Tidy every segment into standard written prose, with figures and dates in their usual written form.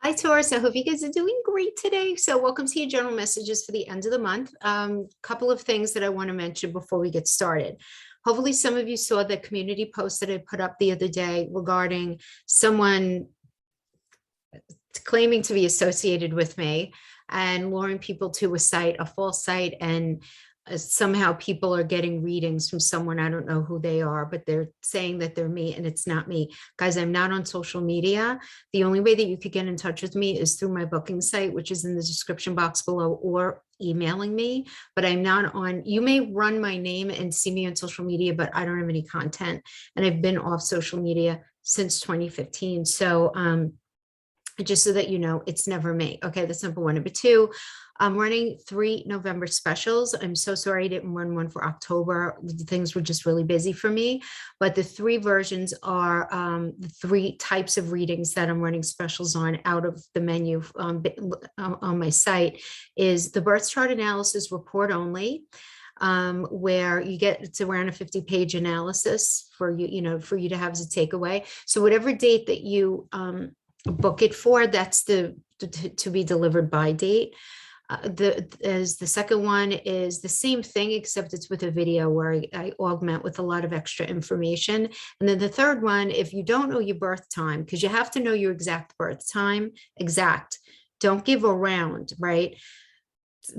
Hi, Taurus. I hope you guys are doing great today. So welcome to your general messages for the end of the month. Couple of things that I want to mention before we get started. Hopefully some of you saw the community post that I put up the other day regarding someone claiming to be associated with me and luring people to a site, a false site, and somehow people are getting readings from someone. I don't know who they are, but they're saying that they're me and it's not me. Guys, I'm not on social media. The only way that you could get in touch with me is through my booking site, which is in the description box below, or emailing me, but I'm not on. You may run my name and see me on social media, but I don't have any content. And I've been off social media since 2015. So just so that you know, it's never me. Okay, that's number one. Number two, I'm running 3 November specials. I'm so sorry I didn't run one for October. Things were just really busy for me. But the 3 versions are the 3 types of readings that I'm running specials on out of the menu on my site is the birth chart analysis report only, where you get, it's around a 50-page analysis for you, for you to have as a takeaway. So whatever date that you book it for, that's the to be delivered by date. The second one is the same thing, except it's with a video where I augment with a lot of extra information. And then the third one, if you don't know your birth time, because you have to know your exact birth time, don't give around, right?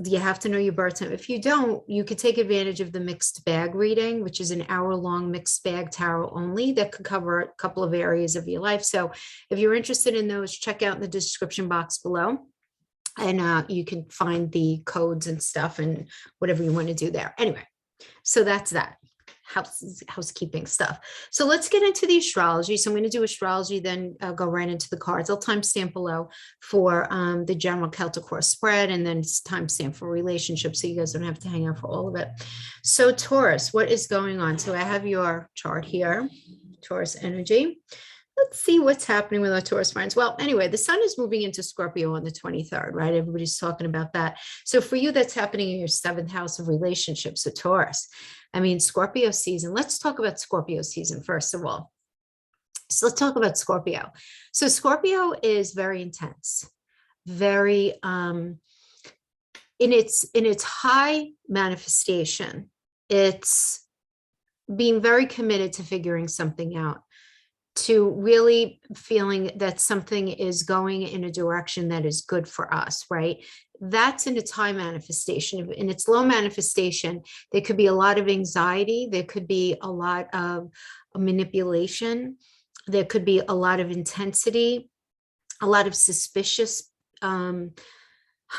You have to know your birth time. If you don't, you could take advantage of the mixed bag reading, which is an hour-long mixed bag tarot only that could cover a couple of areas of your life. So if you're interested in those, check out the description box below. And you can find the codes and stuff and whatever you want to do there. Anyway, so that's that housekeeping stuff. So let's get into the astrology. So I'm going to do astrology, then go right into the cards. I'll timestamp below for the general Celtic cross spread, and then timestamp for relationships, so you guys don't have to hang out for all of it. So Taurus, what is going on? So I have your chart here, Taurus energy. Let's see what's happening with our Taurus friends. Well, anyway, the sun is moving into Scorpio on the 23rd, right? Everybody's talking about that. So for you, that's happening in your 7th house of relationships, so Taurus. I mean, Scorpio season. Let's talk about Scorpio season, first of all. So let's talk about Scorpio. So Scorpio is very intense, very, in its high manifestation, it's being very committed to figuring something out, to really feeling that something is going in a direction that is good for us, right? That's in its high manifestation. In its low manifestation, there could be a lot of anxiety. There could be a lot of manipulation. There could be a lot of intensity, a lot of suspicious,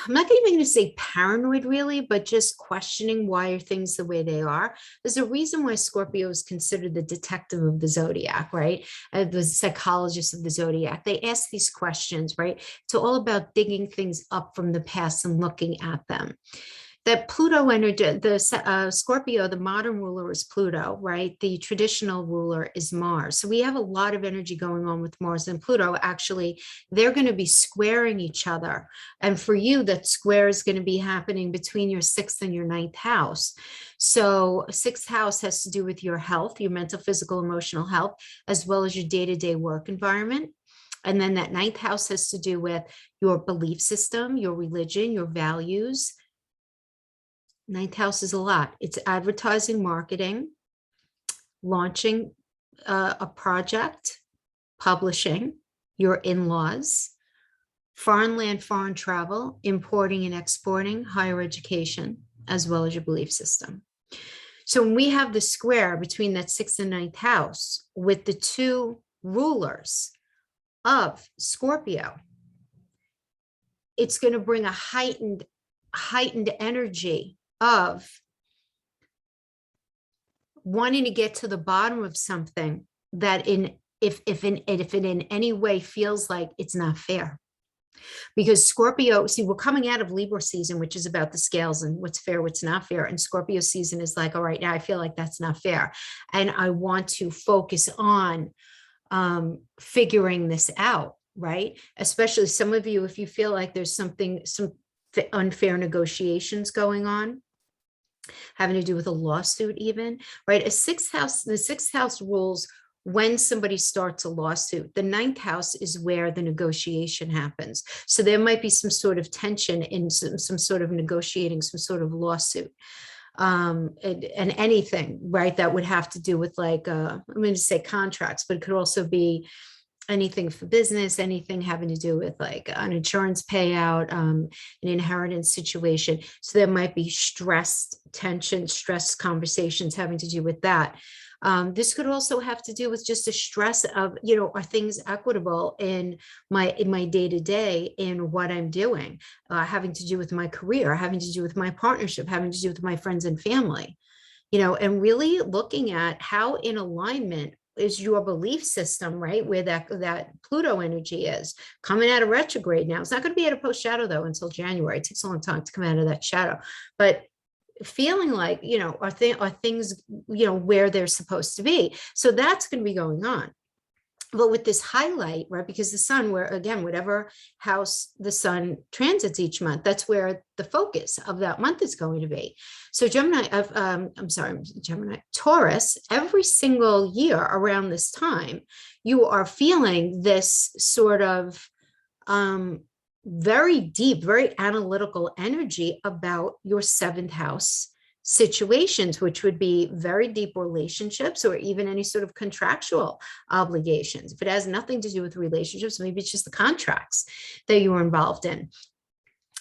I'm not even going to say paranoid really, but just questioning why are things the way they are. There's a reason why Scorpio is considered the detective of the zodiac, right? The psychologist of the zodiac. They ask these questions, right? It's all about digging things up from the past and looking at them. That Pluto energy, the Scorpio, the modern ruler is Pluto, right? The traditional ruler is Mars. So we have a lot of energy going on with Mars and Pluto. Actually, they're going to be squaring each other. And for you, that square is going to be happening between your 6th and your 9th house. So 6th house has to do with your health, your mental, physical, emotional health, as well as your day-to-day work environment. And then that 9th house has to do with your belief system, your religion, your values. 9th house is a lot. It's advertising, marketing, launching a project, publishing, your in-laws, foreign land, foreign travel, importing and exporting, higher education, as well as your belief system. So when we have the square between that 6th and 9th house with the 2 rulers of Scorpio, it's going to bring a heightened energy of wanting to get to the bottom of something that if it in any way feels like it's not fair. Because Scorpio, see, we're coming out of Libra season, which is about the scales and what's fair, what's not fair. And Scorpio season is like, all right, now I feel like that's not fair. And I want to focus on figuring this out, right? Especially some of you, if you feel like there's some unfair negotiations going on, having to do with a lawsuit even, right? The 6th house rules when somebody starts a lawsuit. The ninth house is where the negotiation happens. So there might be some sort of tension in some sort of negotiating, some sort of lawsuit. And anything, right, that would have to do with like, I'm going to say contracts, but it could also be anything for business, anything having to do with like an insurance payout, an inheritance situation. So there might be stress conversations having to do with that. This could also have to do with just a stress of, are things equitable in my day to day in what I'm doing, having to do with my career, having to do with my partnership, having to do with my friends and family, and really looking at how in alignment is your belief system, right? Where that Pluto energy is coming out of retrograde now. It's not going to be at a post shadow though until January. It takes a long time to come out of that shadow, but feeling like, are things, where they're supposed to be. So that's going to be going on. But with this highlight, right, because the sun, where again, whatever house the sun transits each month, that's where the focus of that month is going to be. So Taurus, every single year around this time, you are feeling this sort of very deep, very analytical energy about your seventh house situations, which would be very deep relationships or even any sort of contractual obligations. If it has nothing to do with relationships, maybe it's just the contracts that you were involved in.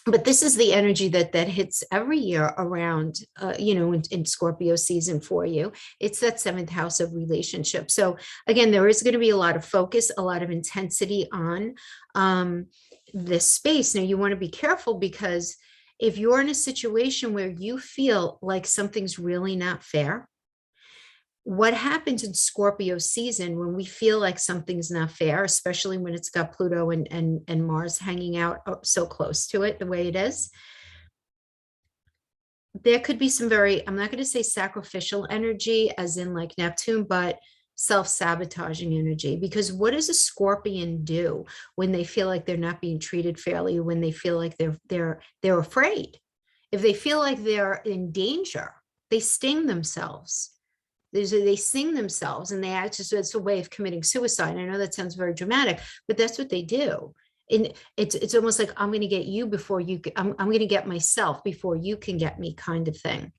But this is the energy that hits every year around, in Scorpio season for you. It's that seventh house of relationship. So again, there is going to be a lot of focus, a lot of intensity on this space. Now you want to be careful, because if you're in a situation where you feel like something's really not fair, what happens in Scorpio season when we feel like something's not fair, especially when it's got Pluto and Mars hanging out so close to it the way it is, there could be some I'm not going to say sacrificial energy as in like Neptune, but self-sabotaging energy. Because what does a Scorpion do when they feel like they're not being treated fairly, when they feel like they're afraid? If they feel like they're in danger, they sting themselves. They sting themselves, and they act as it's a way of committing suicide. I know that sounds very dramatic, but that's what they do. And it's almost like, I'm going to get you before you, I'm going to get myself before you can get me, kind of thing.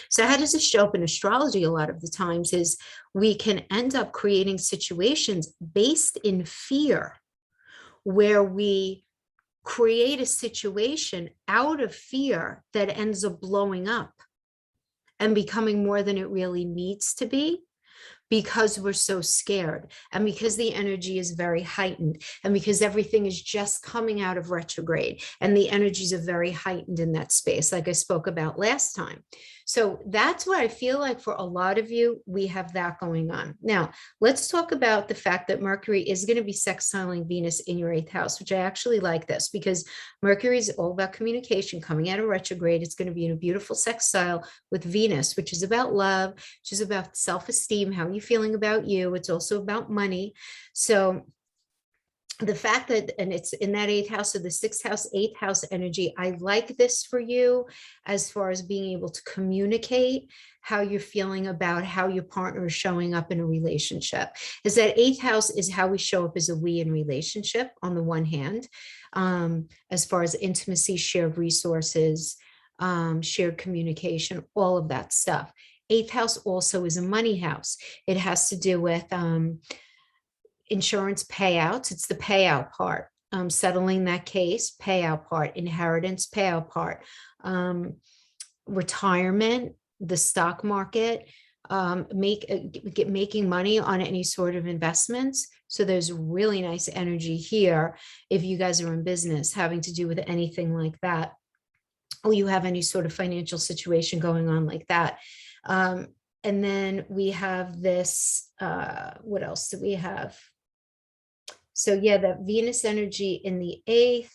So how does this show up in astrology? A lot of the times is we can end up creating situations based in fear, where we create a situation out of fear that ends up blowing up and becoming more than it really needs to be, because we're so scared, and because the energy is very heightened, and because everything is just coming out of retrograde, and the energies are very heightened in that space, like I spoke about last time. So that's what I feel like for a lot of you, we have that going on. Now, let's talk about the fact that Mercury is going to be sextiling Venus in your eighth house, which I actually like this, because Mercury is all about communication coming out of retrograde. It's going to be in a beautiful sextile with Venus, which is about love, which is about self-esteem. How are you feeling about you? It's also about money. So the fact that, and it's in that eighth house, so the sixth house, eighth house energy, I like this for you as far as being able to communicate how you're feeling about how your partner is showing up in a relationship. Is that eighth house is how we show up as a we in relationship on the one hand, as far as intimacy, shared resources, shared communication, all of that stuff. Eighth house also is a money house. It has to do with insurance payouts. It's the payout part, settling that case, payout part, inheritance, payout part, retirement, the stock market, making money on any sort of investments. So there's really nice energy here if you guys are in business having to do with anything like that, or you have any sort of financial situation going on like that. And then we have this, what else do we have? So yeah, that Venus energy in the eighth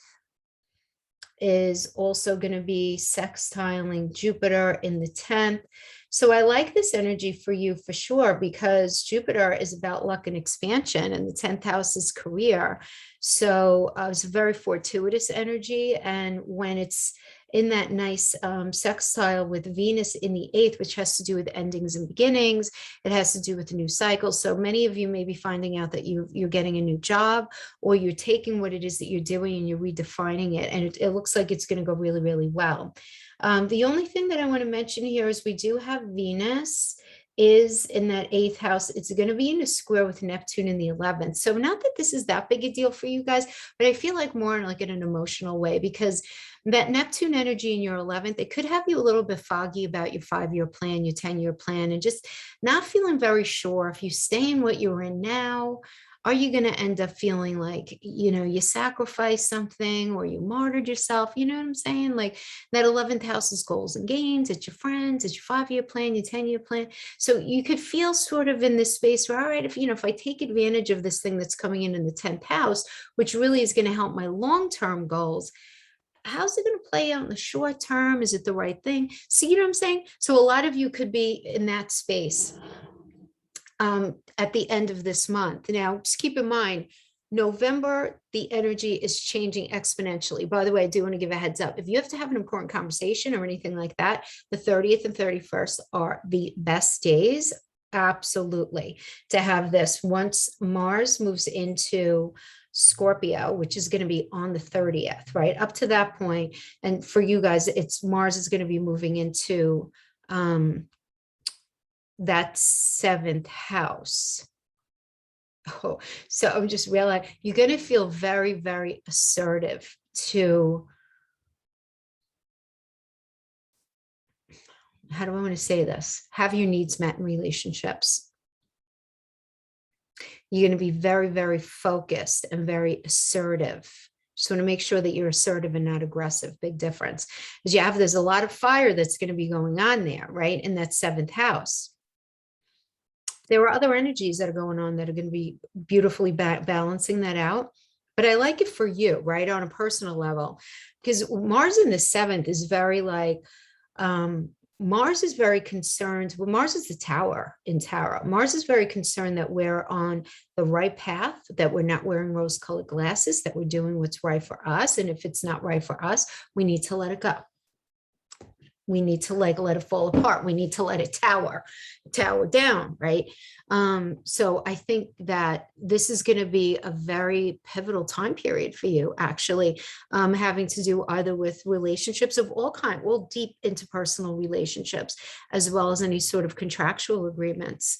is also going to be sextiling Jupiter in the 10th. So I like this energy for you for sure, because Jupiter is about luck and expansion, and the 10th house is career. So it's a very fortuitous energy. And when it's in that nice sextile with Venus in the eighth, which has to do with endings and beginnings. It has to do with new cycles. So many of you may be finding out that you're getting a new job, or you're taking what it is that you're doing and you're redefining it. And it looks like it's going to go really, really well. The only thing that I want to mention here is we do have Venus is in that eighth house. It's going to be in a square with Neptune in the 11th. So not that this is that big a deal for you guys, but I feel like more like in an emotional way, because that Neptune energy in your 11th, it could have you a little bit foggy about your 5-year plan, your 10-year plan, and just not feeling very sure if you stay in what you're in now. Are you going to end up feeling like, you sacrificed something or you martyred yourself? You know what I'm saying? Like that 11th house is goals and gains. It's your friends, it's your 5-year plan, your 10-year plan. So you could feel sort of in this space where, all right, if I take advantage of this thing that's coming in the 10th house, which really is going to help my long-term goals, how's it going to play out in the short term? Is it the right thing? So, you know what I'm saying? So a lot of you could be in that space at the end of this month. Now, just keep in mind, November, the energy is changing exponentially. By the way, I do want to give a heads up. If you have to have an important conversation or anything like that, the 30th and 31st are the best days, absolutely, to have this. Once Mars moves into Scorpio, which is going to be on the 30th, right? Up to that point, and for you guys, it's Mars is going to be moving into that 7th house. Oh, so I'm just realizing you're going to feel very, very assertive to, how do I want to say this? Have your needs met in relationships. You're going to be very, very focused and very assertive. Just want to make sure that you're assertive and not aggressive. Big difference. Because there's a lot of fire that's going to be going on there, right? In that 7th house. There are other energies that are going on that are going to be beautifully balancing that out. But I like it for you, right? On a personal level, because Mars in the 7th is very like, Mars is very concerned. Well, Mars is the tower in tarot. Mars is very concerned that we're on the right path, that we're not wearing rose-colored glasses, that we're doing what's right for us. And if it's not right for us, we need to let it go. We need to let it fall apart. We need to let it tower down, right? So I think that this is going to be a very pivotal time period for you, actually, having to do either with relationships of all kinds, well, deep interpersonal relationships, as well as any sort of contractual agreements.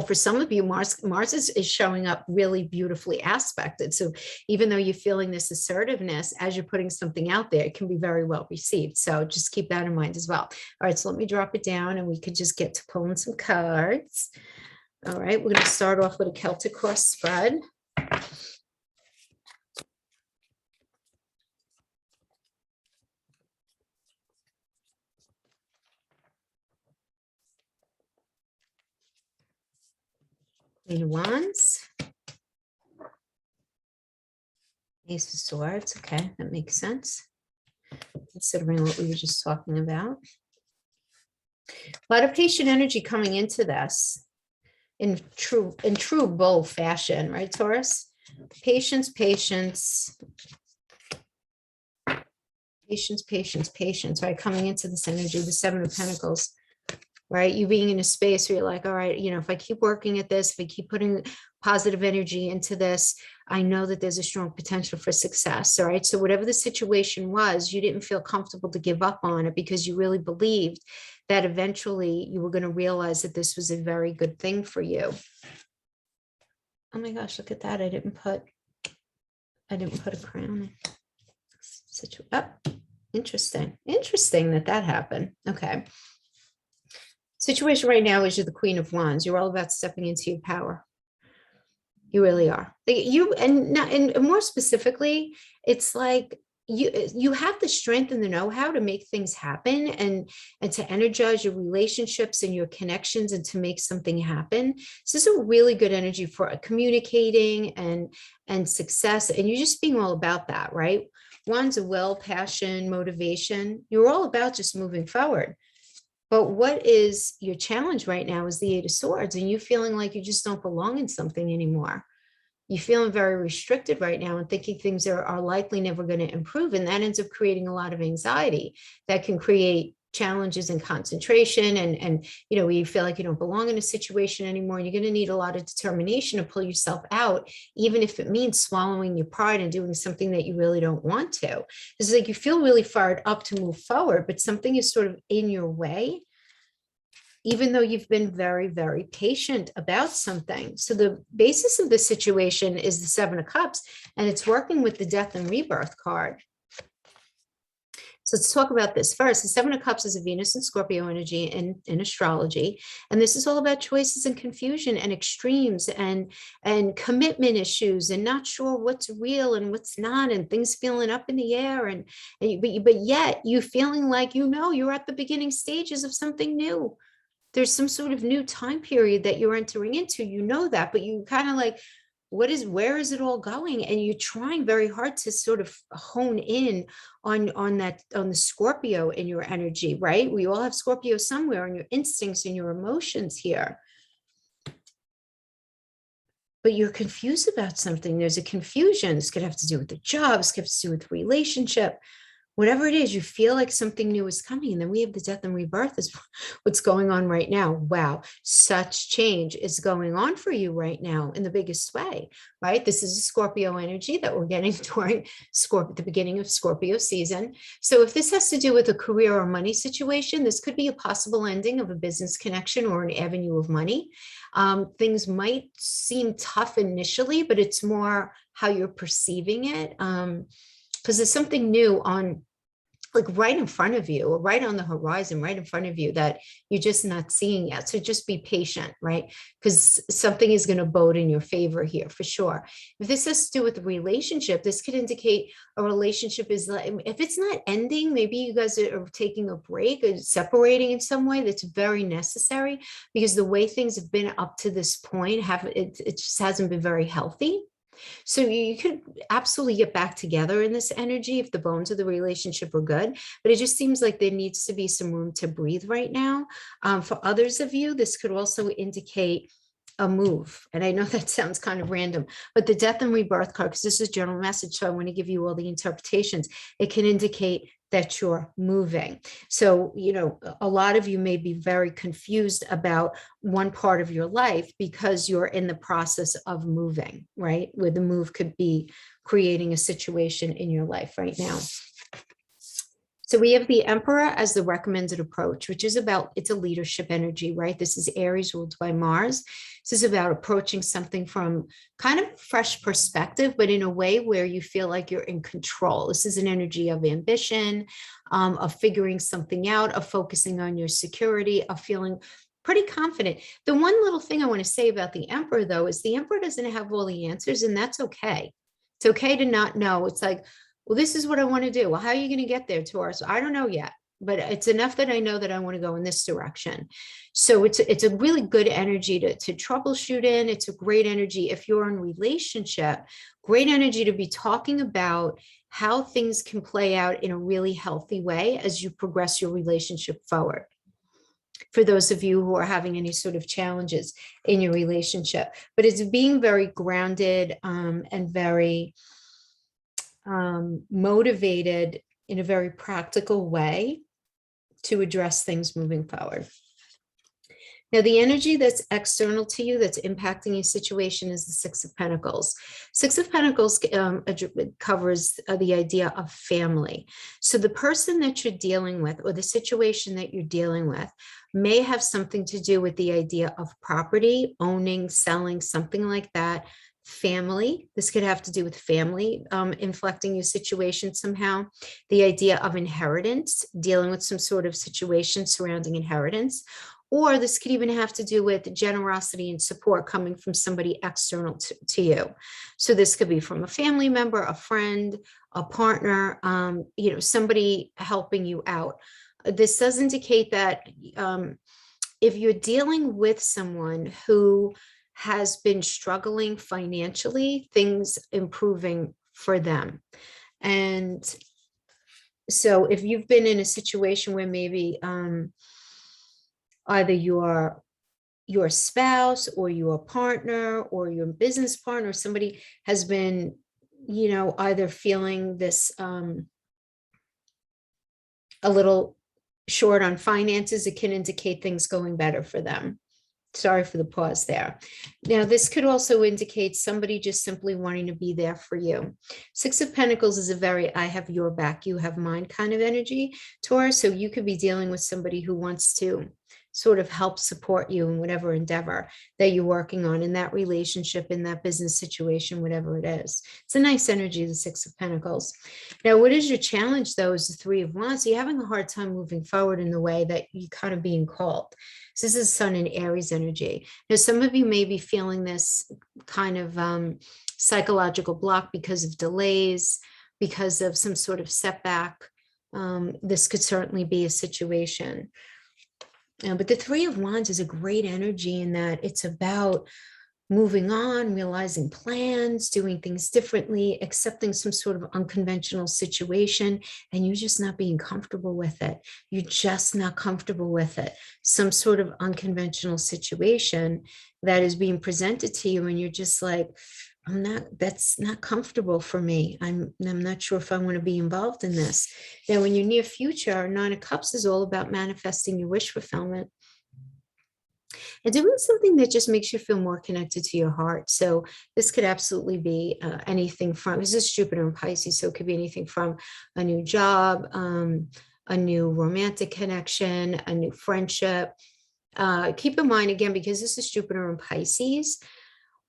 For some of you, Mars is showing up really beautifully aspected. So even though you're feeling this assertiveness, as you're putting something out there, it can be very well received. So just keep that in mind as well. All right, so let me drop it down and we could just get to pulling some cards. All right, we're going to start off with a Celtic cross spread. Queen of Wands. Ace of Swords. Okay, that makes sense, considering what we were just talking about. A lot of patient energy coming into this in true bull fashion, right, Taurus? Patience, patience, right? Coming into this energy, the 7 of Pentacles. Right? You being in a space where you're like, all right, if I keep working at this, if I keep putting positive energy into this, I know that there's a strong potential for success. All right. So whatever the situation was, you didn't feel comfortable to give up on it because you really believed that eventually you were going to realize that this was a very good thing for you. Oh my gosh, look at that. I didn't put a crown. Interesting that happened. Okay. Situation right now is you're the Queen of Wands. You're all about stepping into your power. You really are. And more specifically, it's like you have the strength and the know-how to make things happen and to energize your relationships and your connections and to make something happen. So this is a really good energy for communicating and success. And you're just being all about that, right? Wands of will, passion, motivation. You're all about just moving forward. But what is your challenge right now is the 8 of Swords and you feeling like you just don't belong in something anymore. you're feeling very restricted right now and thinking things are likely never going to improve. And that ends up creating a lot of anxiety that can create challenges in concentration, and you feel like you don't belong in a situation anymore, and you're going to need a lot of determination to pull yourself out, even if it means swallowing your pride and doing something that you really don't want to. It's like you feel really fired up to move forward, but something is sort of in your way, even though you've been very, very patient about something. So the basis of the situation is the Seven of Cups, and it's working with the Death and Rebirth card. So let's talk about this first. The Seven of Cups is a Venus and Scorpio energy in astrology. And this is all about choices and confusion and extremes and commitment issues and not sure what's real and what's not, and things feeling up in the air. But yet you feeling like, you're at the beginning stages of something new. There's some sort of new time period that you're entering into, that, but you kind of like, where is it all going? And you're trying very hard to sort of hone in on the Scorpio in your energy, right? We all have Scorpio somewhere on your instincts and your emotions here. But you're confused about something. There's a confusion. This could have to do with the job. This could have to do with relationship. Whatever it is, you feel like something new is coming. And then we have the Death and Rebirth is what's going on right now. Wow, such change is going on for you right now in the biggest way, right? This is a Scorpio energy that we're getting during the beginning of Scorpio season. So if this has to do with a career or money situation, this could be a possible ending of a business connection or an avenue of money. Things might seem tough initially, but it's more how you're perceiving it. Because there's something new on, like, right in front of you, or right on the horizon, right in front of you, that you're just not seeing yet. So just be patient, right? Because something is going to bode in your favor here for sure. If this has to do with a relationship, this could indicate a relationship is like, if it's not ending, maybe you guys are taking a break or separating in some way. That's very necessary, because the way things have been up to this point, it just hasn't been very healthy. So you could absolutely get back together in this energy if the bones of the relationship are good, but it just seems like there needs to be some room to breathe right now. For others of you, this could also indicate a move. And I know that sounds kind of random, but the Death and Rebirth card, because this is general message, so I want to give you all the interpretations. It can indicate that you're moving. So, a lot of you may be very confused about one part of your life because you're in the process of moving, right? Where the move could be creating a situation in your life right now. So we have the Emperor as the recommended approach, which is it's a leadership energy, right? This is Aries ruled by Mars. This is about approaching something from kind of fresh perspective, but in a way where you feel like you're in control. This is an energy of ambition, of figuring something out, of focusing on your security, of feeling pretty confident. The one little thing I want to say about the Emperor, though, is the Emperor doesn't have all the answers, and that's okay. It's okay to not know. It's like, well, this is what I want to do. Well, how are you going to get there, Taurus? I don't know yet, but it's enough that I know that I want to go in this direction. So it's a really good energy to troubleshoot in. It's a great energy if you're in a relationship, great energy to be talking about how things can play out in a really healthy way as you progress your relationship forward. For those of you who are having any sort of challenges in your relationship, but it's being very grounded and very motivated in a very practical way to address things moving forward. Now, the energy that's external to you that's impacting your situation is the Six of Pentacles. Six of Pentacles covers the idea of family. So the person that you're dealing with, or the situation that you're dealing with, may have something to do with the idea of property, owning, selling, something like that. Family, this could have to do with family inflecting your situation somehow. The idea of inheritance, dealing with some sort of situation surrounding inheritance. Or this could even have to do with generosity and support coming from somebody external to you. So this could be from a family member, a friend, a partner, somebody helping you out. This does indicate that if you're dealing with someone who has been struggling financially, things improving for them. And so if you've been in a situation where maybe either you're your spouse or your partner or your business partner, somebody has been, either feeling this a little short on finances, it can indicate things going better for them. Sorry for the pause there. Now, this could also indicate somebody just simply wanting to be there for you. Six of Pentacles is a very I have your back, you have mine kind of energy, Taurus. So you could be dealing with somebody who wants to sort of help support you in whatever endeavor that you're working on in that relationship, in that business situation, whatever it is. It's a nice energy, the Six of Pentacles. Now, what is your challenge, though, is the Three of Wands. So you're having a hard time moving forward in the way that you're kind of being called. So this is Sun and Aries energy. Now, some of you may be feeling this kind of psychological block because of delays, because of some sort of setback. This could certainly be a situation. But the Three of Wands is a great energy in that it's about moving on, realizing plans, doing things differently, accepting some sort of unconventional situation, and you're just not being comfortable with it. You're just not comfortable with it. Some sort of unconventional situation that is being presented to you, and you're just like, that's not comfortable for me. I'm not sure if I want to be involved in this. Now, in your near future, Nine of Cups is all about manifesting your wish fulfillment and doing something that just makes you feel more connected to your heart. So this could absolutely be anything from, this is Jupiter and Pisces, so it could be anything from a new job, a new romantic connection, a new friendship. Keep in mind, again, because this is Jupiter and Pisces,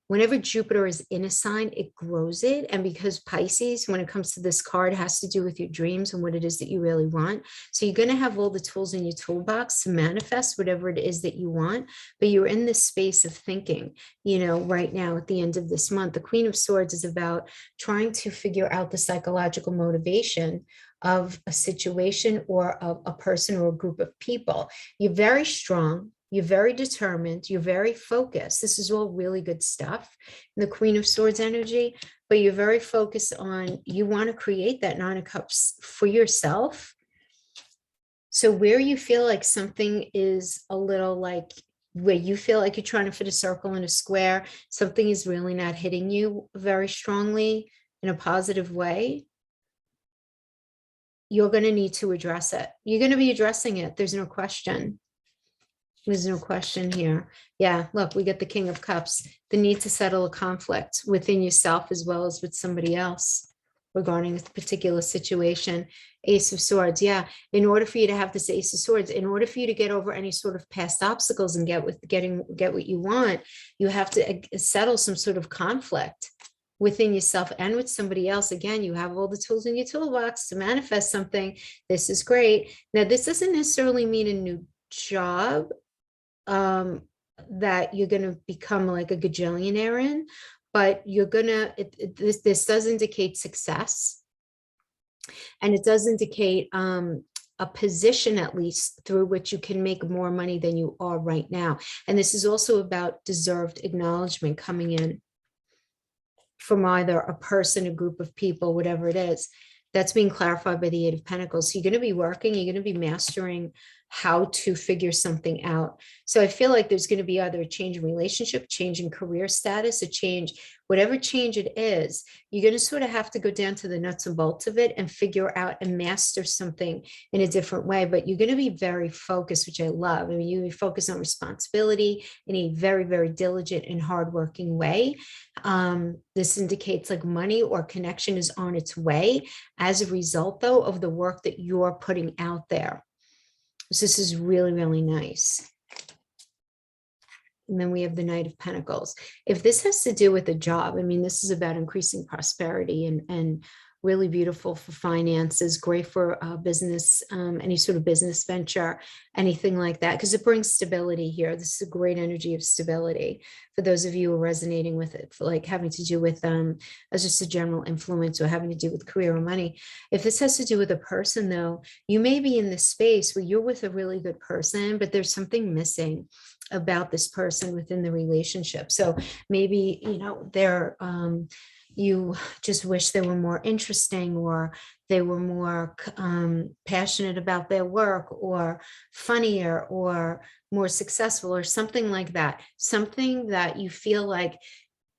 whenever Jupiter is in a sign, it grows it. And because Pisces, when it comes to this card, has to do with your dreams and what it is that you really want. So you're going to have all the tools in your toolbox to manifest whatever it is that you want. But you're in this space of thinking, right now at the end of this month. The Queen of Swords is about trying to figure out the psychological motivation of a situation or of a person or a group of people. You're very strong. You're very determined. You're very focused. This is all really good stuff. The Queen of Swords energy, but you're very focused on, you want to create that Nine of Cups for yourself. So where you feel like something is a little like, where you feel like you're trying to fit a circle in a square, something is really not hitting you very strongly in a positive way, you're going to need to address it. You're going to be addressing it. There's no question. There's no question here. Yeah, look, we get the King of Cups, the need to settle a conflict within yourself as well as with somebody else regarding a particular situation. Ace of Swords, yeah. In order for you to have this Ace of Swords, in order for you to get over any sort of past obstacles and get what you want, you have to settle some sort of conflict within yourself and with somebody else. Again, you have all the tools in your toolbox to manifest something. This is great. Now, this doesn't necessarily mean a new job that you're going to become like a gajillionaire in, but you're going to, this does indicate success. And it does indicate a position, at least, through which you can make more money than you are right now. And this is also about deserved acknowledgement coming in from either a person, a group of people, whatever it is. That's being clarified by the Eight of Pentacles. So you're going to be working, you're going to be mastering how to figure something out. So I feel like there's going to be either a change in relationship, change in career status, a change, whatever change it is, you're going to sort of have to go down to the nuts and bolts of it and figure out and master something in a different way. But you're going to be very focused, which I love. I mean, you focus on responsibility in a very, very diligent and hardworking way. This indicates like money or connection is on its way as a result, though, of the work that you're putting out there. So this is really, really nice. And then we have the Knight of Pentacles. If this has to do with a job, I mean, this is about increasing prosperity and really beautiful for finances, great for business, any sort of business venture, anything like that, because it brings stability here. This is a great energy of stability for those of you who are resonating with it, for like having to do with as just a general influence or having to do with career or money. If this has to do with a person, though, you may be in this space where you're with a really good person, but there's something missing about this person within the relationship. So maybe, they're you just wish they were more interesting, or they were more passionate about their work, or funnier, or more successful, or something like that. Something that you feel like,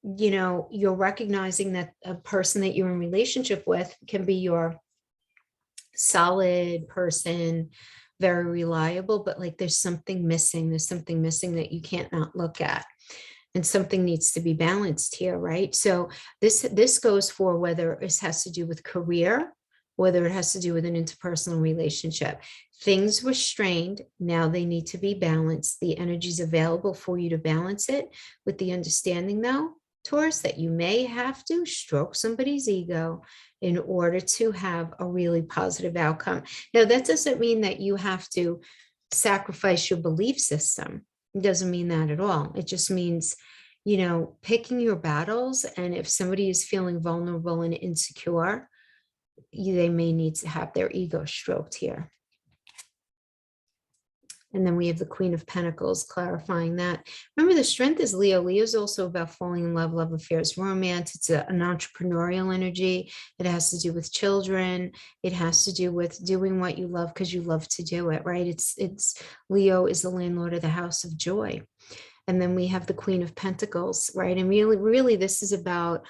you're recognizing that a person that you're in relationship with can be your solid person, very reliable, but like there's something missing. There's something missing that you can't not look at. And something needs to be balanced here, right? So this goes for whether it has to do with career, whether it has to do with an interpersonal relationship. Things were strained, now they need to be balanced. The energy is available for you to balance it, with the understanding, though, Taurus, that you may have to stroke somebody's ego in order to have a really positive outcome. Now, that doesn't mean that you have to sacrifice your belief system. It doesn't mean that at all. It just means, picking your battles. And if somebody is feeling vulnerable and insecure, they may need to have their ego stroked here. And then we have the Queen of Pentacles clarifying that. Remember, the strength is Leo. Leo is also about falling in love, love affairs, romance. It's an entrepreneurial energy. It has to do with children. It has to do with doing what you love because you love to do it, right? It's Leo is the landlord of the house of joy. And then we have the Queen of Pentacles, right? And really, this is about,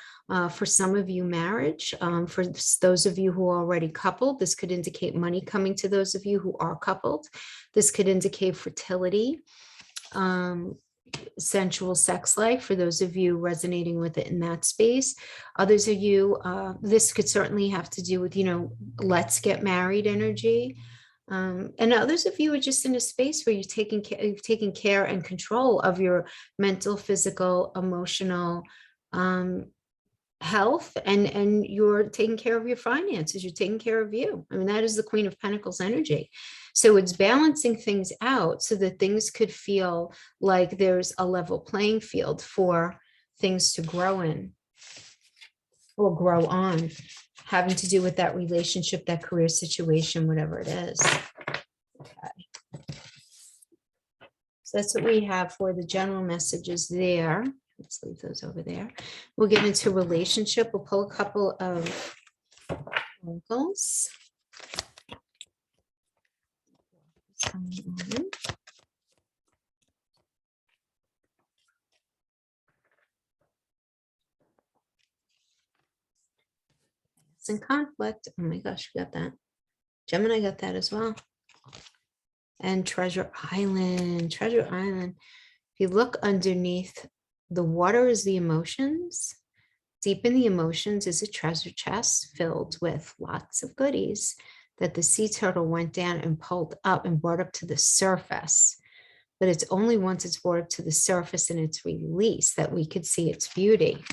for some of you, marriage. For those of you who are already coupled, this could indicate money coming to those of you who are coupled. This could indicate fertility, sensual sex life, for those of you resonating with it in that space. Others of you, this could certainly have to do with, let's get married energy. And others of you are just in a space where you've taken care and control of your mental, physical, emotional health, and you're taking care of your finances. You're taking care of you. I mean, that is the Queen of Pentacles energy. So it's balancing things out so that things could feel like there's a level playing field for things to grow in or grow on, having to do with that relationship, that career situation, whatever it is. Okay. So that's what we have for the general messages there. Let's leave those over there. We'll get into relationship. We'll pull a couple of oracles. It's in conflict. Oh my gosh, we got that. Gemini got that as well. And Treasure Island. Treasure Island. If you look underneath, the water is the emotions. Deep in the emotions is a treasure chest filled with lots of goodies that the sea turtle went down and pulled up and brought up to the surface. But it's only once it's brought up to the surface and it's released that we could see its beauty.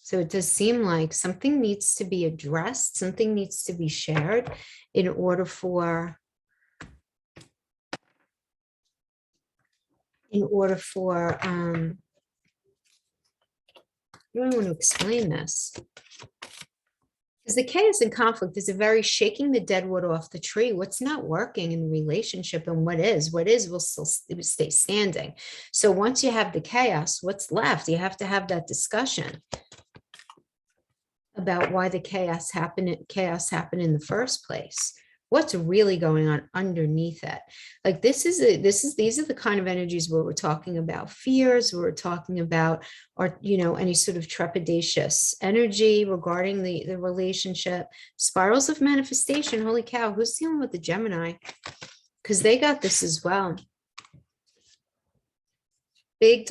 So it does seem like something needs to be addressed, something needs to be shared in order for how do I want to explain this? Because the chaos and conflict is a very shaking the dead wood off the tree. What's not working in the relationship, and what is will still stay standing. So once you have the chaos, what's left? You have to have that discussion about why the chaos happened in the first place. What's really going on underneath it? Like these are the kind of energies where we're talking about fears, we're talking about, or any sort of trepidatious energy regarding the relationship. Spirals of manifestation. Holy cow, who's dealing with the Gemini? Because they got this as well. Big,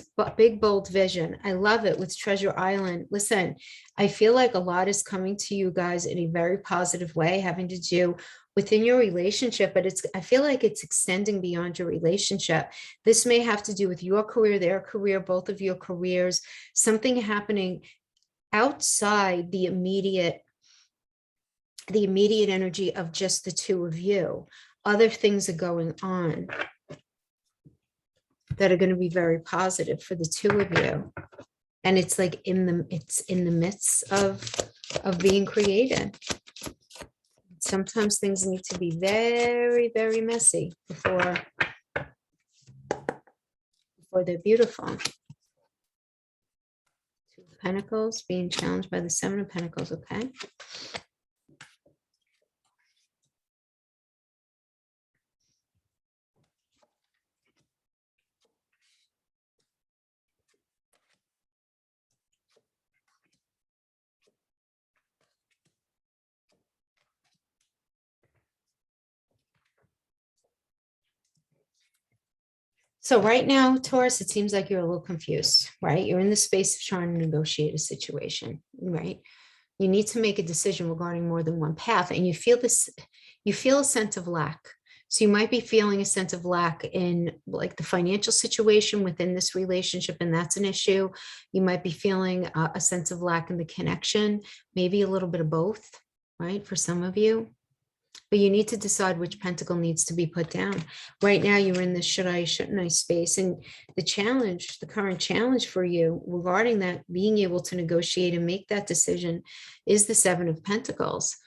bold vision. I love it with Treasure Island. Listen, I feel like a lot is coming to you guys in a very positive way, having to do within your relationship, but I feel like it's extending beyond your relationship. This may have to do with your career, their career, both of your careers, something happening outside the immediate energy of just the two of you. Other things are going on that are going to be very positive for the two of you. And it's like it's in the midst of being created. Sometimes things need to be very, very messy before they're beautiful. Two Pentacles, being challenged by the Seven of Pentacles, okay? So right now, Taurus, it seems like you're a little confused, right? You're in the space of trying to negotiate a situation, right? You need to make a decision regarding more than one path, and you feel this, you feel a sense of lack. So you might be feeling a sense of lack in like the financial situation within this relationship, and that's an issue. You might be feeling a sense of lack in the connection, maybe a little bit of both, right? For some of you. But you need to decide which pentacle needs to be put down. Right now, you're in the should I, shouldn't I space. And the challenge, the current challenge for you regarding that, being able to negotiate and make that decision is the Seven of Pentacles.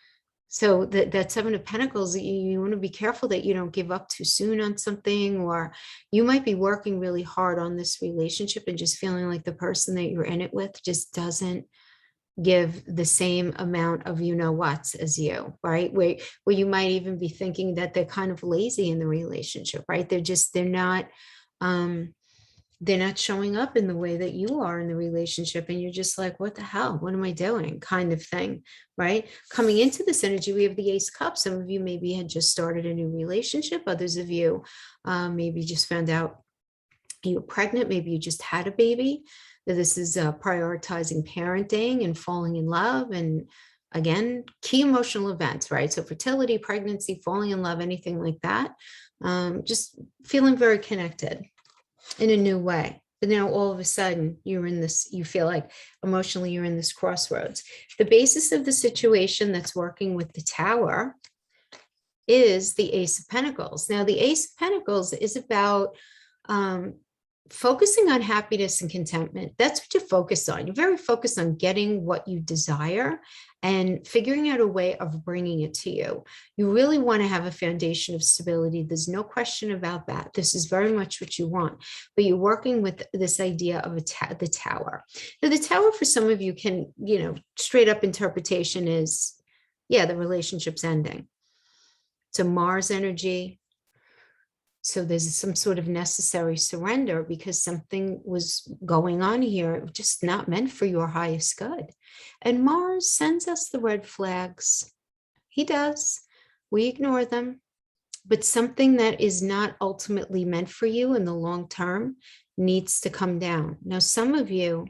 So that Seven of Pentacles, you want to be careful that you don't give up too soon on something, or you might be working really hard on this relationship and just feeling like the person that you're in it with just doesn't give the same amount of you know what's as you, right? Where you might even be thinking that they're kind of lazy in the relationship, right? They're not showing up in the way that you are in the relationship, and you're just like, what the hell, what am I doing, kind of thing, right? Coming into this energy, we have the Ace of Cups. Some of you maybe had just started a new relationship. Others of you maybe just found out you were pregnant, maybe you just had a baby. This is prioritizing parenting and falling in love, and again, key emotional events, right? So fertility, pregnancy, falling in love, anything like that. Just feeling very connected in a new way. But now all of a sudden you're in this, you feel like emotionally you're in this crossroads. The basis of the situation that's working with the Tower is the Ace of Pentacles. Now the Ace of Pentacles is about focusing on happiness and contentment. That's what you focus on. You're very focused on getting what you desire and figuring out a way of bringing it to you. You really want to have a foundation of stability. There's no question about that. This is very much what you want, but you're working with this idea of the Tower. Now, the Tower for some of you can, straight up interpretation is, yeah, the relationship's ending. So Mars energy. So there's some sort of necessary surrender because something was going on here, just not meant for your highest good. And Mars sends us the red flags. He does. We ignore them. But something that is not ultimately meant for you in the long term needs to come down. Now, some of you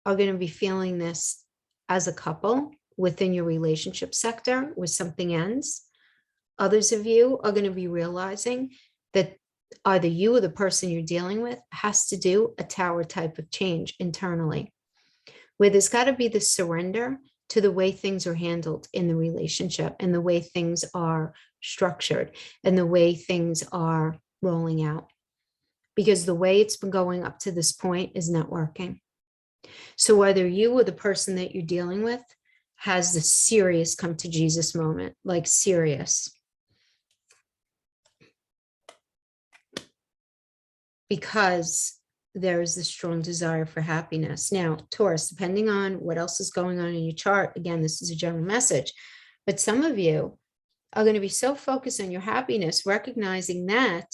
are going to be feeling this as a couple within your relationship sector where something ends. Others of you are going to be realizing that either you or the person you're dealing with has to do a Tower type of change internally, where there's got to be the surrender to the way things are handled in the relationship and the way things are structured and the way things are rolling out, because the way it's been going up to this point is not working. So whether you or the person that you're dealing with has the serious come to Jesus moment, like serious, because there is a strong desire for happiness. Now, Taurus, depending on what else is going on in your chart, again, this is a general message, but some of you are going to be so focused on your happiness, recognizing that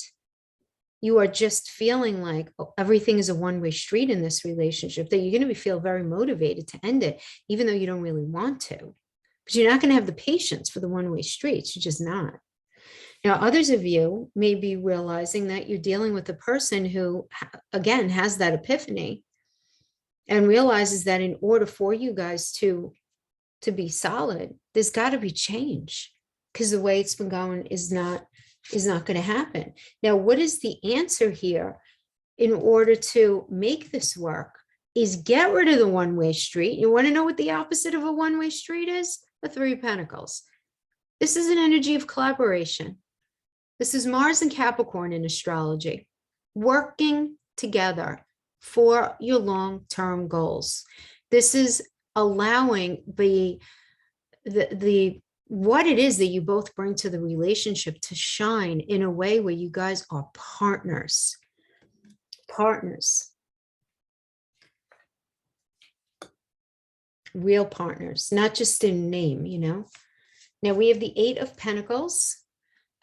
you are just feeling like everything is a one-way street in this relationship, that you're going to feel very motivated to end it, even though you don't really want to, but you're not going to have the patience for the one-way streets. You're just not. Now, others of you may be realizing that you're dealing with a person who, again, has that epiphany and realizes that in order for you guys to be solid, there's got to be change, because the way it's been going is not going to happen. Now, what is the answer here in order to make this work is get rid of the one-way street. You want to know what the opposite of a one-way street is? The Three of Pentacles. This is an energy of collaboration. This is Mars and Capricorn in astrology, working together for your long-term goals. This is allowing what it is that you both bring to the relationship to shine in a way where you guys are partners. real partners, not just in name, you know. Now we have the Eight of Pentacles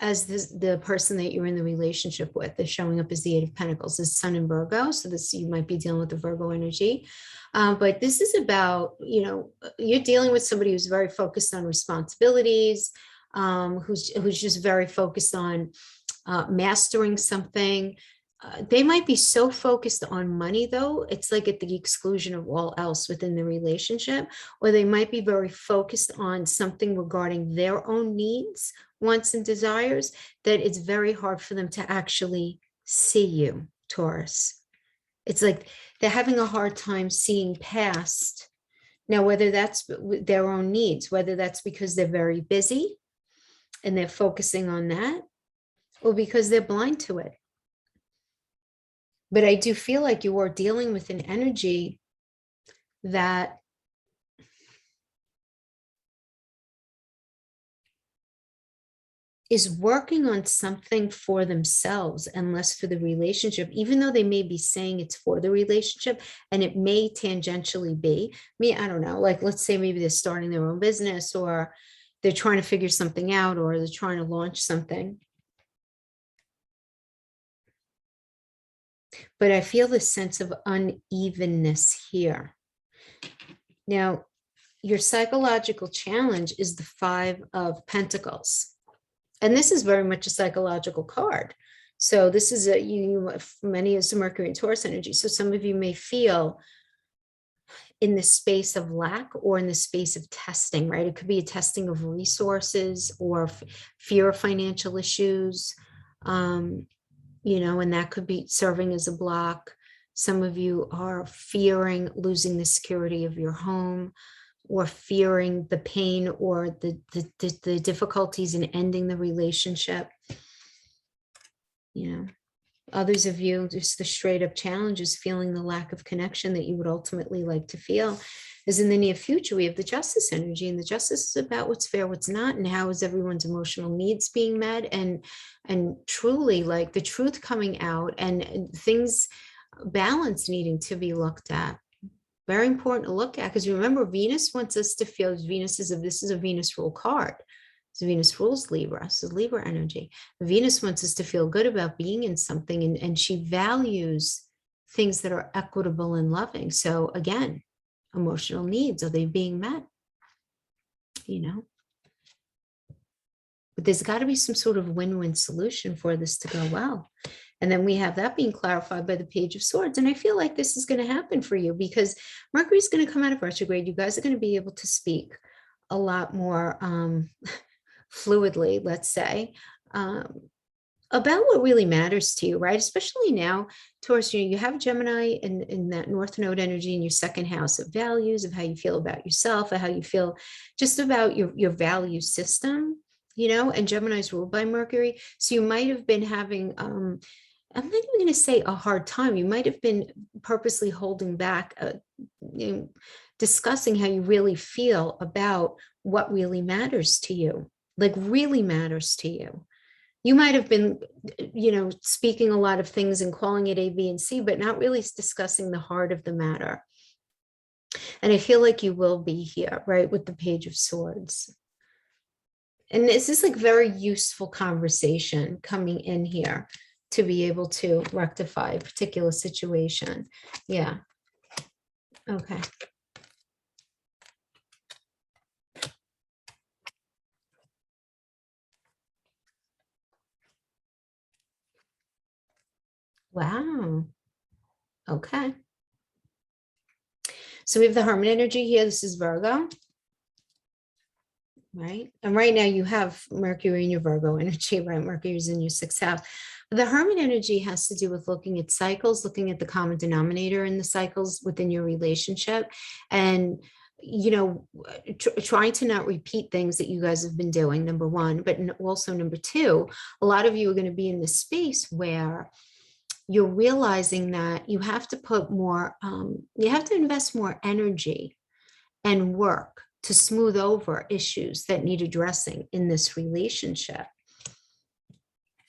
as the person that you're in the relationship with. Is showing up as the Eight of Pentacles, is Sun in Virgo. So this, you might be dealing with the Virgo energy. But this is about, you know, you're dealing with somebody who's very focused on responsibilities, who's just very focused on mastering something. They might be so focused on money, though, it's like at the exclusion of all else within the relationship, or they might be very focused on something regarding their own needs, wants, and desires, that it's very hard for them to actually see you, Taurus. It's like they're having a hard time seeing past. Now, whether that's their own needs, whether that's because they're very busy and they're focusing on that, or because they're blind to it. But I do feel like you are dealing with an energy that is working on something for themselves and less for the relationship, even though they may be saying it's for the relationship, and it may tangentially be. I don't know, like, let's say maybe they're starting their own business, or they're trying to figure something out, or they're trying to launch something. But I feel this sense of unevenness here. Now, your psychological challenge is the Five of Pentacles. And this is very much a psychological card. So this is many is the Mercury and Taurus energy. So some of you may feel in the space of lack, or in the space of testing, right? It could be a testing of resources, or fear of financial issues, you know, and that could be serving as a block. Some of you are fearing losing the security of your home, or fearing the pain or the difficulties in ending the relationship. You know, others of you, just the straight up challenge is feeling the lack of connection that you would ultimately like to feel. As in the near future, we have the Justice energy, and the Justice is about what's fair, what's not, and how is everyone's emotional needs being met, and truly, like, the truth coming out, and things, balance needing to be looked at. Very important to look at, because remember, Venus wants us to feel, this is a Venus rule card. So Venus rules Libra, so Libra energy. Venus wants us to feel good about being in something, and she values things that are equitable and loving. So again, emotional needs, are they being met? You know, but there's got to be some sort of win-win solution for this to go well. And then we have that being clarified by the Page of Swords. And I feel like this is going to happen for you, because Mercury is going to come out of retrograde. You guys are going to be able to speak a lot more fluidly, let's say, about what really matters to you, right? Especially now, Taurus, you have Gemini in that North Node energy in your second house of values, of how you feel about yourself, or how you feel just about your value system, you know, and Gemini is ruled by Mercury. So you might have been having, I'm not even going to say a hard time. You might have been purposely holding back, you know, discussing how you really feel about what really matters to you, like really matters to you. You might have been, you know, speaking a lot of things and calling it A, B, and C, but not really discussing the heart of the matter. And I feel like you will be here, right, with the Page of Swords. And this is like very useful conversation coming in here to be able to rectify a particular situation. Yeah. Okay. Wow. Okay. So we have the Hermit energy here. This is Virgo. Right. And right now you have Mercury in your Virgo energy, right? Mercury is in your sixth house. The Hermit energy has to do with looking at cycles, looking at the common denominator in the cycles within your relationship, and, you know, trying to not repeat things that you guys have been doing, number one, but also number two, a lot of you are going to be in this space where you're realizing that you have to put more, you have to invest more energy and work to smooth over issues that need addressing in this relationship.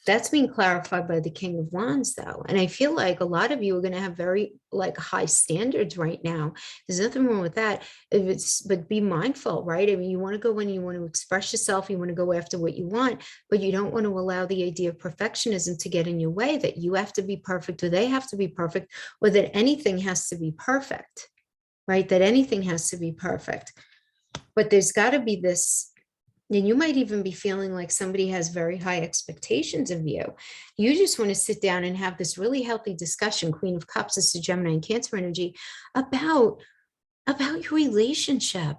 That's being clarified by the King of Wands, though. And I feel like a lot of you are going to have very like high standards right now. There's nothing wrong with that. If it's, but be mindful, right? I mean, you want to go in, you want to express yourself, you want to go after what you want, but you don't want to allow the idea of perfectionism to get in your way, that you have to be perfect or they have to be perfect, or that anything has to be perfect, right? That anything has to be perfect. But there's got to be this, and you might even be feeling like somebody has very high expectations of you. You just want to sit down and have this really healthy discussion. Queen of Cups is the Gemini and Cancer energy about your relationship.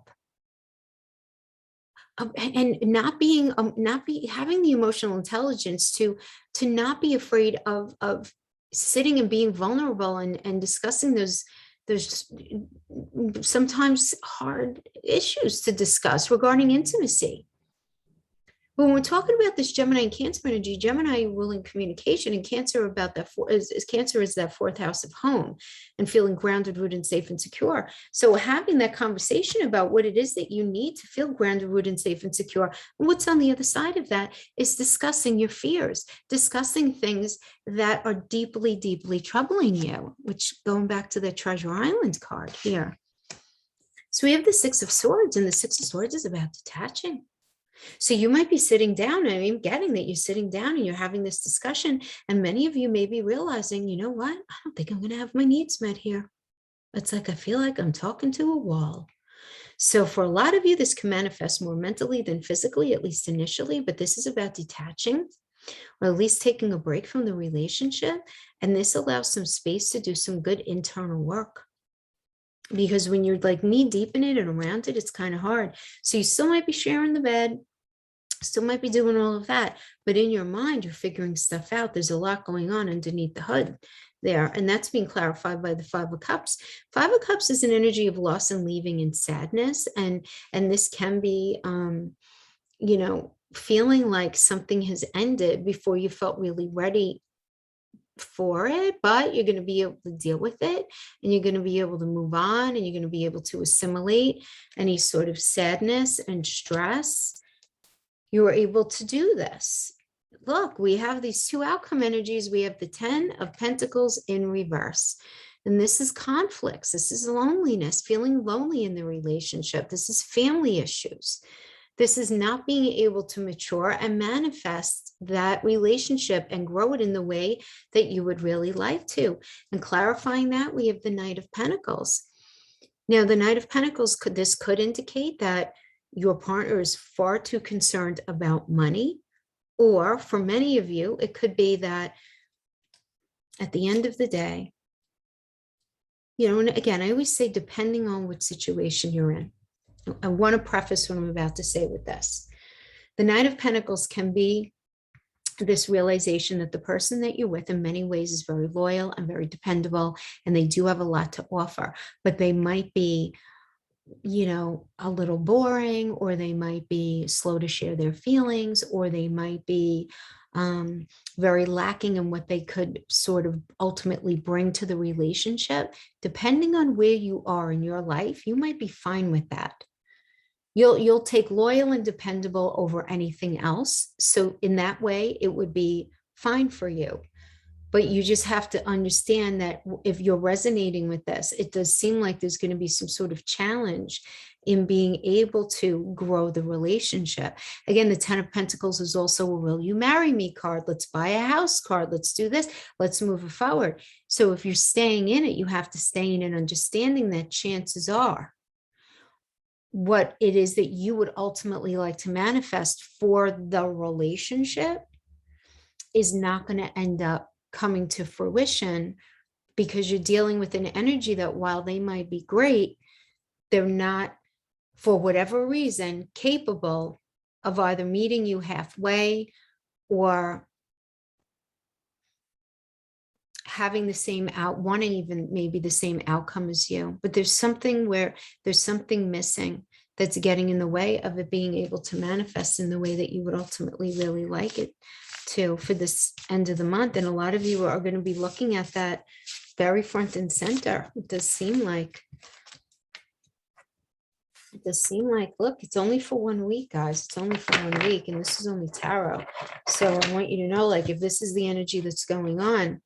And not having the emotional intelligence to not be afraid of sitting and being vulnerable and discussing those sometimes hard issues to discuss regarding intimacy. But when we're talking about this Gemini and Cancer energy, Gemini ruling communication, and Cancer about that Cancer is that fourth house of home and feeling grounded, rooted, safe, and secure. So having that conversation about what it is that you need to feel grounded, rooted, safe, and secure. And what's on the other side of that is discussing your fears, discussing things that are deeply, deeply troubling you, which going back to the Treasure Island card here. So we have the Six of Swords, and the Six of Swords is about detaching. So you might be sitting down, and I'm getting that you're sitting down and you're having this discussion, and many of you may be realizing, you know what, I don't think I'm going to have my needs met here. It's like I feel like I'm talking to a wall. So for a lot of you, this can manifest more mentally than physically, at least initially, but this is about detaching, or at least taking a break from the relationship, and this allows some space to do some good internal work. Because when you're like knee deep in it and around it, it's kind of hard. So you still might be sharing the bed, still might be doing all of that, but in your mind, you're figuring stuff out. There's a lot going on underneath the hood there. And that's being clarified by the Five of Cups. Five of Cups is an energy of loss and leaving and sadness. And this can be, you know, feeling like something has ended before you felt really ready for it, but you're going to be able to deal with it, and you're going to be able to move on, and you're going to be able to assimilate any sort of sadness and stress. You are able to do this. Look, we have these two outcome energies. We have the 10 of Pentacles in reverse. And this is conflicts. This is loneliness, feeling lonely in the relationship. This is family issues. This is not being able to mature and manifest that relationship and grow it in the way that you would really like to. And clarifying that, we have the Knight of Pentacles. Now, the Knight of Pentacles, this could indicate that your partner is far too concerned about money, or for many of you, it could be that at the end of the day, you know, and again, I always say, depending on what situation you're in. I want to preface what I'm about to say with this. The Knight of Pentacles can be this realization that the person that you're with in many ways is very loyal and very dependable, and they do have a lot to offer, but they might be, you know, a little boring, or they might be slow to share their feelings, or they might be very lacking in what they could sort of ultimately bring to the relationship. Depending on where you are in your life, you might be fine with that. You'll take loyal and dependable over anything else. So in that way, it would be fine for you. But you just have to understand that if you're resonating with this, it does seem like there's going to be some sort of challenge in being able to grow the relationship. Again, the 10 of Pentacles is also a will you marry me card. Let's buy a house card. Let's do this. Let's move it forward. So if you're staying in it, you have to stay in it, understanding that chances are what it is that you would ultimately like to manifest for the relationship is not going to end up coming to fruition, because you're dealing with an energy that, while they might be great, they're not, for whatever reason, capable of either meeting you halfway or having the same wanting even maybe the same outcome as you. But there's something where there's something missing that's getting in the way of it being able to manifest in the way that you would ultimately really like it to for this end of the month. And a lot of you are going to be looking at that very front and center. It does seem like. It does seem like, look, it's only for 1 week, guys. It's only for 1 week, and this is only tarot. So I want you to know, like, if this is the energy that's going on,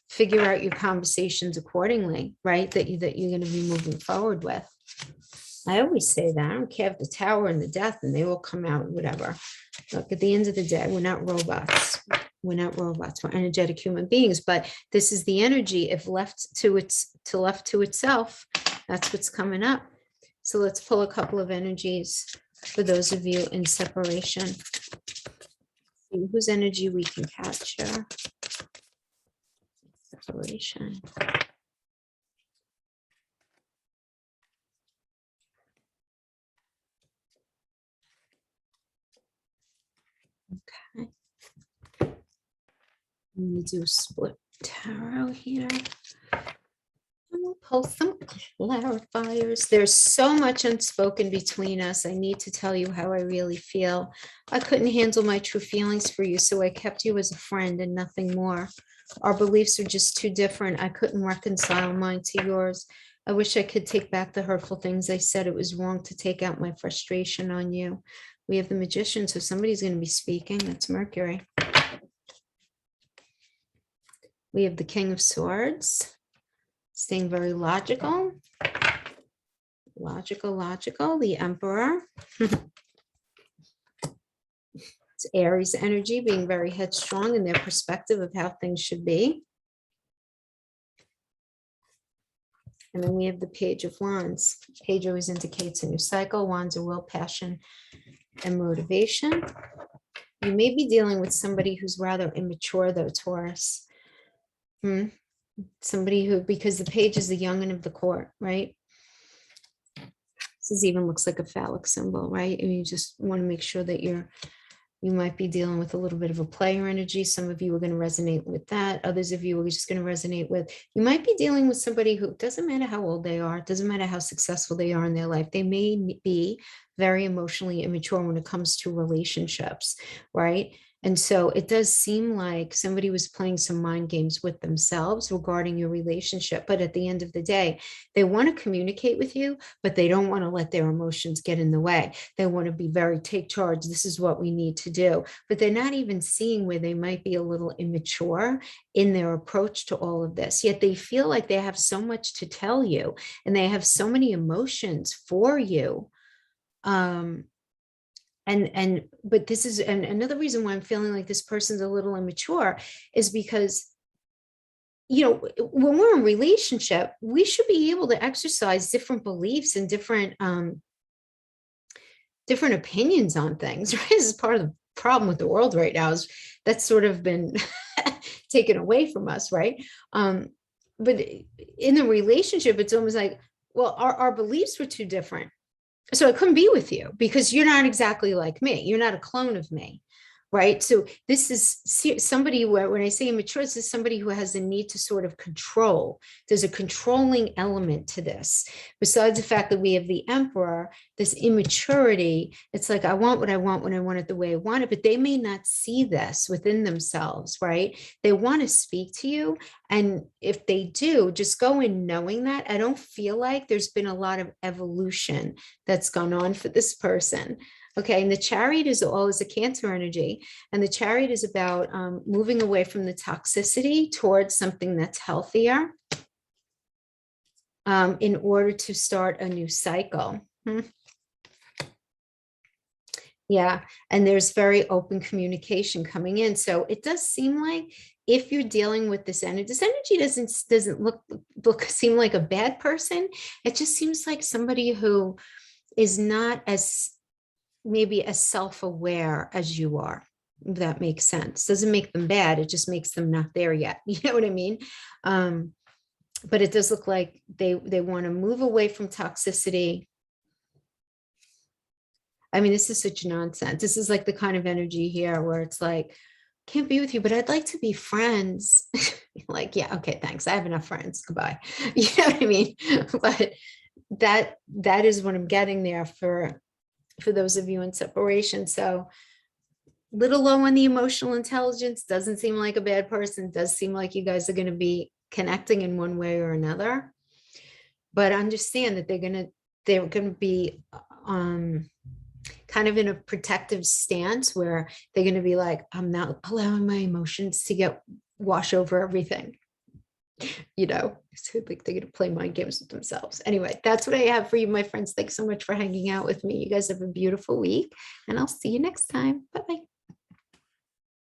figure out your conversations accordingly, right? That you're going to be moving forward with. I always say that. I don't care if the tower and the death and they all come out, whatever. Look, at the end of the day, we're not robots. We're not robots. We're energetic human beings. But this is the energy. If left to itself, that's what's coming up. So let's pull a couple of energies for those of you in separation. See whose energy we can capture. Separation. Okay. I'm going to do a split tarot here. And we'll pull some clarifiers. There's so much unspoken between us. I need to tell you how I really feel. I couldn't handle my true feelings for you, so I kept you as a friend and nothing more. Our beliefs are just too different. I couldn't reconcile mine to yours. I wish I could take back the hurtful things I said. It was wrong to take out my frustration on you. We have the Magician, so somebody's going to be speaking. That's Mercury. We have the King of Swords, staying very logical. Logical. The Emperor. It's Aries energy, being very headstrong in their perspective of how things should be. And then we have the Page of Wands. Page always indicates a new cycle. Wands are will, passion, and motivation. You may be dealing with somebody who's rather immature, though, Taurus. Somebody who, because the Page is the young'un of the court, right? This even looks like a phallic symbol, right? And you just want to make sure that you might be dealing with a little bit of a player energy. Some of you are going to resonate with that. Others of you are just going to resonate with, you might be dealing with somebody who, doesn't matter how old they are, it doesn't matter how successful they are in their life. They may be very emotionally immature when it comes to relationships, right? And so it does seem like somebody was playing some mind games with themselves regarding your relationship. But at the end of the day, they want to communicate with you, but they don't want to let their emotions get in the way. They want to be very take charge. This is what we need to do. But they're not even seeing where they might be a little immature in their approach to all of this. Yet they feel like they have so much to tell you and they have so many emotions for you. But this is another reason why I'm feeling like this person's a little immature is because, you know, when we're in a relationship, we should be able to exercise different beliefs and different opinions on things, right? This is part of the problem with the world right now, is that's sort of been taken away from us, right? But in a relationship, it's almost like, well, our beliefs were too different. So I couldn't be with you because you're not exactly like me. You're not a clone of me, right? So this is somebody where, when I say immature, this is somebody who has a need to sort of control. There's a controlling element to this. Besides the fact that we have the Emperor, this immaturity, it's like, I want what I want when I want it the way I want it, but they may not see this within themselves, right? They want to speak to you. And if they do, just go in knowing that. I don't feel like there's been a lot of evolution that's gone on for this person. Okay, and the Chariot is always a Cancer energy, and the Chariot is about moving away from the toxicity towards something that's healthier in order to start a new cycle. Yeah, and there's very open communication coming in. So it does seem like if you're dealing with this energy doesn't seem like a bad person. It just seems like somebody who is not as maybe as self-aware as you are, if that makes sense. Doesn't make them bad, it just makes them not there yet. You know what I mean? But it does look like they want to move away from toxicity. I mean, this is such nonsense. This is like the kind of energy here where it's like, can't be with you, but I'd like to be friends. Like, yeah, okay, thanks. I have enough friends. Goodbye. You know what I mean? But that is what I'm getting there for those of you in separation. So little low on the emotional intelligence, doesn't seem like a bad person, does seem like you guys are going to be connecting in one way or another. But understand that they're going to be kind of in a protective stance where they're going to be like, I'm not allowing my emotions to get wash over everything. So like they're going to play mind games with themselves. Anyway, that's what I have for you, my friends. Thanks so much for hanging out with me. You guys have a beautiful week, and I'll see you next time. Bye bye.